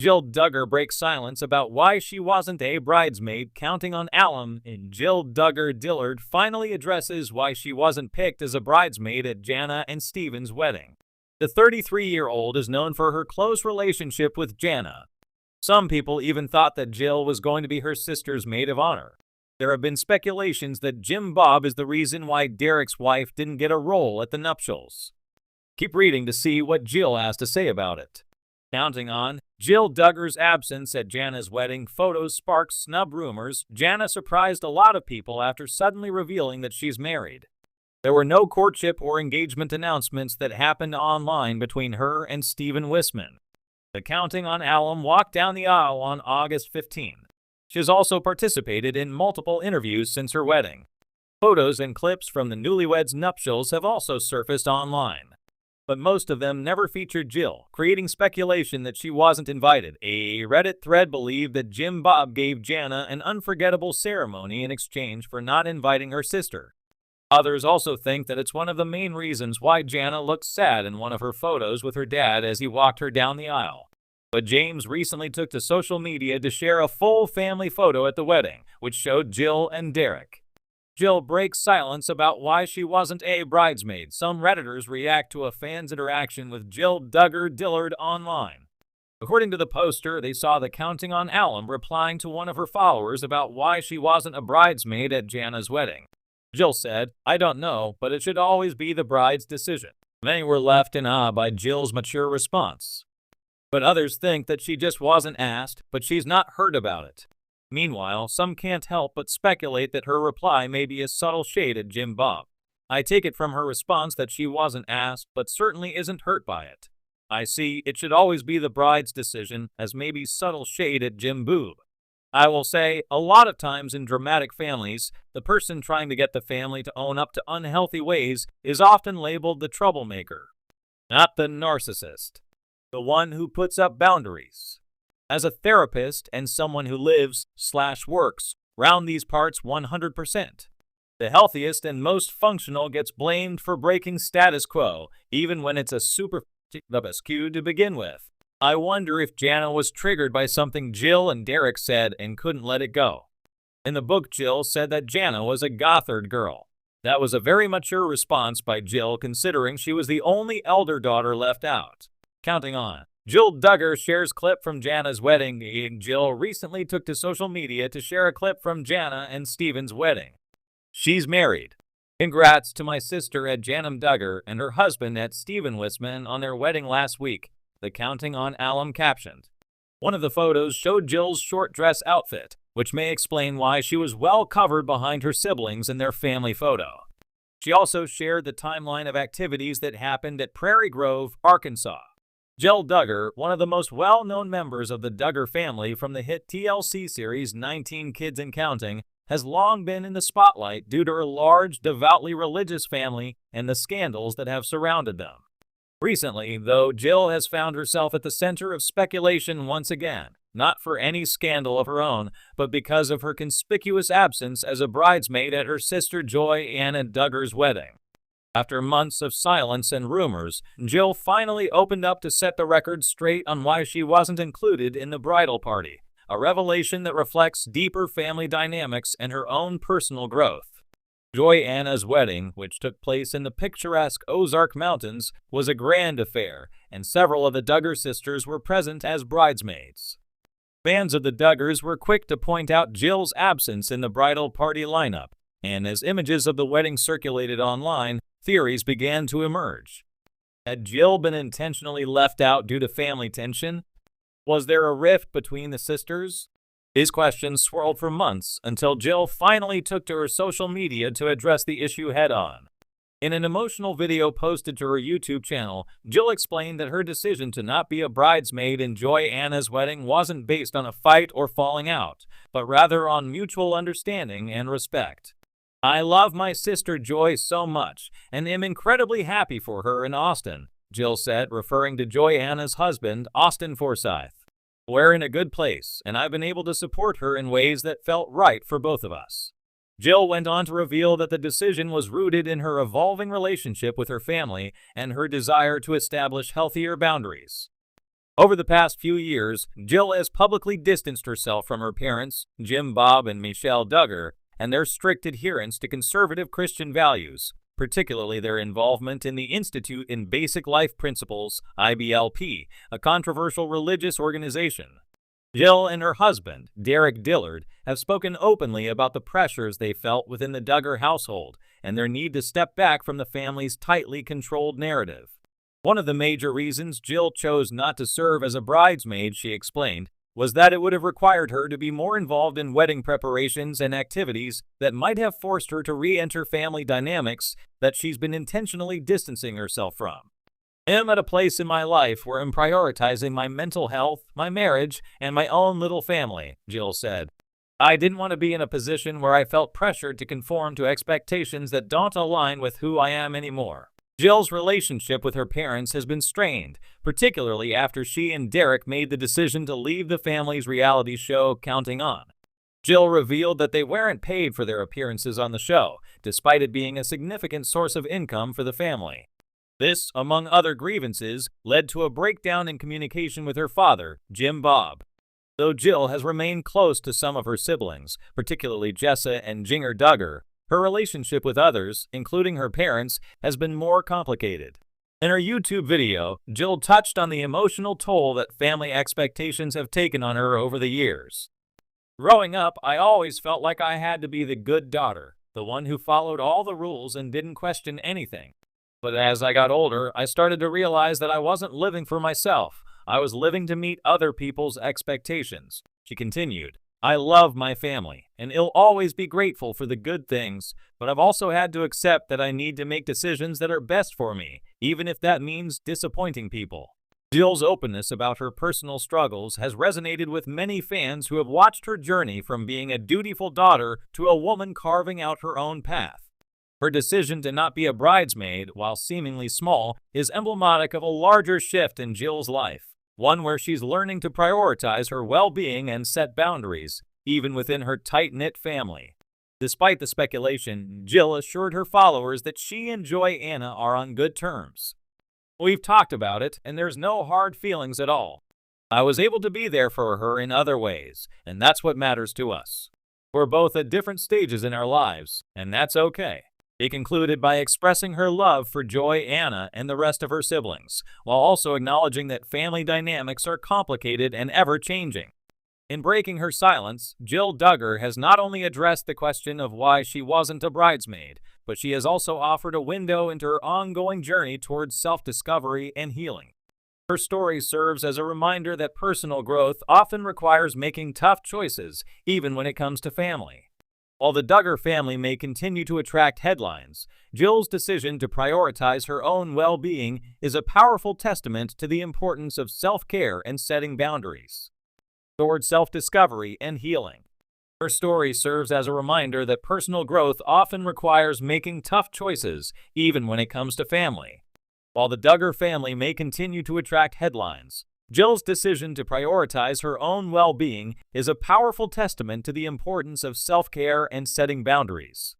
Jill Duggar breaks silence about why she wasn't a bridesmaid, counting on alum, and Jill Duggar Dillard finally addresses why she wasn't picked as a bridesmaid at Jana and Steven's wedding. The 33-year-old is known for her close relationship with Jana. Some people even thought that Jill was going to be her sister's maid of honor. There have been speculations that Jim Bob is the reason why Derek's wife didn't get a role at the nuptials. Keep reading to see what Jill has to say about it. Counting on Jill Duggar's absence at Jana's wedding, photos sparked snub rumors. Jana surprised a lot of people after suddenly revealing that she's married. There were no courtship or engagement announcements that happened online between her and Steven Wisman. The Counting on alum walked down the aisle on August 15. She has also participated in multiple interviews since her wedding. Photos and clips from the newlyweds' nuptials have also surfaced online, but most of them never featured Jill, creating speculation that she wasn't invited. A Reddit thread believed that Jim Bob gave Jana an unforgettable ceremony in exchange for not inviting her sister. Others also think that it's one of the main reasons why Jana looked sad in one of her photos with her dad as he walked her down the aisle. But James recently took to social media to share a full family photo at the wedding, which showed Jill and Derek. Jill breaks silence about why she wasn't a bridesmaid. Some Redditors react to a fan's interaction with Jill Duggar Dillard online. According to the poster, they saw the Counting on alum replying to one of her followers about why she wasn't a bridesmaid at Jana's wedding. Jill said, "I don't know, but it should always be the bride's decision." Many were left in awe by Jill's mature response. But others think that she just wasn't asked, but she's not heard about it. Meanwhile, some can't help but speculate that her reply may be a subtle shade at Jim Bob. I take it from her response that she wasn't asked, but certainly isn't hurt by it. I see it should always be the bride's decision as maybe subtle shade at Jim Boob. I will say, a lot of times in dramatic families, the person trying to get the family to own up to unhealthy ways is often labeled the troublemaker, not the narcissist, the one who puts up boundaries. As a therapist and someone who lives/works round these parts 100%, the healthiest and most functional gets blamed for breaking status quo, even when it's a super skew to begin with. I wonder if Jana was triggered by something Jill and Derek said and couldn't let it go. In the book, Jill said that Jana was a Gothard girl. That was a very mature response by Jill, considering she was the only elder daughter left out. Counting on Jill Duggar shares clip from Jana's wedding. Jill recently took to social media to share a clip from Jana and Steven's wedding. She's married. Congrats to my sister at Jana Duggar and her husband at Steven Wisman on their wedding last week, the Counting on alum captioned. One of the photos showed Jill's short dress outfit, which may explain why she was well covered behind her siblings in their family photo. She also shared the timeline of activities that happened at Prairie Grove, Arkansas. Jill Duggar, one of the most well-known members of the Duggar family from the hit TLC series 19 Kids and Counting, has long been in the spotlight due to her large, devoutly religious family and the scandals that have surrounded them. Recently, though, Jill has found herself at the center of speculation once again, not for any scandal of her own, but because of her conspicuous absence as a bridesmaid at her sister Joy Anna Duggar's wedding. After months of silence and rumors, Jill finally opened up to set the record straight on why she wasn't included in the bridal party, a revelation that reflects deeper family dynamics and her own personal growth. Joy Anna's wedding, which took place in the picturesque Ozark Mountains, was a grand affair, and several of the Duggar sisters were present as bridesmaids. Fans of the Duggars were quick to point out Jill's absence in the bridal party lineup, and as images of the wedding circulated online, theories began to emerge. Had Jill been intentionally left out due to family tension? Was there a rift between the sisters? These questions swirled for months until Jill finally took to her social media to address the issue head-on. In an emotional video posted to her YouTube channel, Jill explained that her decision to not be a bridesmaid in Joy Anna's wedding wasn't based on a fight or falling out, but rather on mutual understanding and respect. "I love my sister Joy so much, and am incredibly happy for her in Austin," Jill said, referring to Joy Anna's husband, Austin Forsyth. "We're in a good place, and I've been able to support her in ways that felt right for both of us." Jill went on to reveal that the decision was rooted in her evolving relationship with her family and her desire to establish healthier boundaries. Over the past few years, Jill has publicly distanced herself from her parents, Jim Bob and Michelle Duggar, and their strict adherence to conservative Christian values, particularly their involvement in the Institute in Basic Life Principles, IBLP, a controversial religious organization. Jill and her husband, Derek Dillard, have spoken openly about the pressures they felt within the Duggar household and their need to step back from the family's tightly controlled narrative. One of the major reasons Jill chose not to serve as a bridesmaid, she explained, was that it would have required her to be more involved in wedding preparations and activities that might have forced her to re-enter family dynamics that she's been intentionally distancing herself from. I'm at a place in my life where I'm prioritizing my mental health, my marriage, and my own little family, Jill said. I didn't want to be in a position where I felt pressured to conform to expectations that don't align with who I am anymore. Jill's relationship with her parents has been strained, particularly after she and Derek made the decision to leave the family's reality show Counting On. Jill revealed that they weren't paid for their appearances on the show, despite it being a significant source of income for the family. This, among other grievances, led to a breakdown in communication with her father, Jim Bob. Though Jill has remained close to some of her siblings, particularly Jessa and Jinger Duggar, her relationship with others, including her parents, has been more complicated. In her YouTube video, Jill touched on the emotional toll that family expectations have taken on her over the years. Growing up, I always felt like I had to be the good daughter, the one who followed all the rules and didn't question anything. But as I got older, I started to realize that I wasn't living for myself. I was living to meet other people's expectations. She continued, I love my family, and I'll always be grateful for the good things, but I've also had to accept that I need to make decisions that are best for me, even if that means disappointing people. Jill's openness about her personal struggles has resonated with many fans who have watched her journey from being a dutiful daughter to a woman carving out her own path. Her decision to not be a bridesmaid, while seemingly small, is emblematic of a larger shift in Jill's life. One where she's learning to prioritize her well-being and set boundaries, even within her tight-knit family. Despite the speculation, Jill assured her followers that she and Joy-Anna are on good terms. We've talked about it, and there's no hard feelings at all. I was able to be there for her in other ways, and that's what matters to us. We're both at different stages in our lives, and that's okay. He concluded by expressing her love for Joy-Anna and the rest of her siblings, while also acknowledging that family dynamics are complicated and ever-changing. In breaking her silence, Jill Duggar has not only addressed the question of why she wasn't a bridesmaid, but she has also offered a window into her ongoing journey towards self-discovery and healing. Her story serves as a reminder that personal growth often requires making tough choices, even when it comes to family. While the Duggar family may continue to attract headlines, Jill's decision to prioritize her own well-being is a powerful testament to the importance of self-care and setting boundaries toward self-discovery and healing. Her story serves as a reminder that personal growth often requires making tough choices, even when it comes to family. While the Duggar family may continue to attract headlines, Jill's decision to prioritize her own well-being is a powerful testament to the importance of self-care and setting boundaries.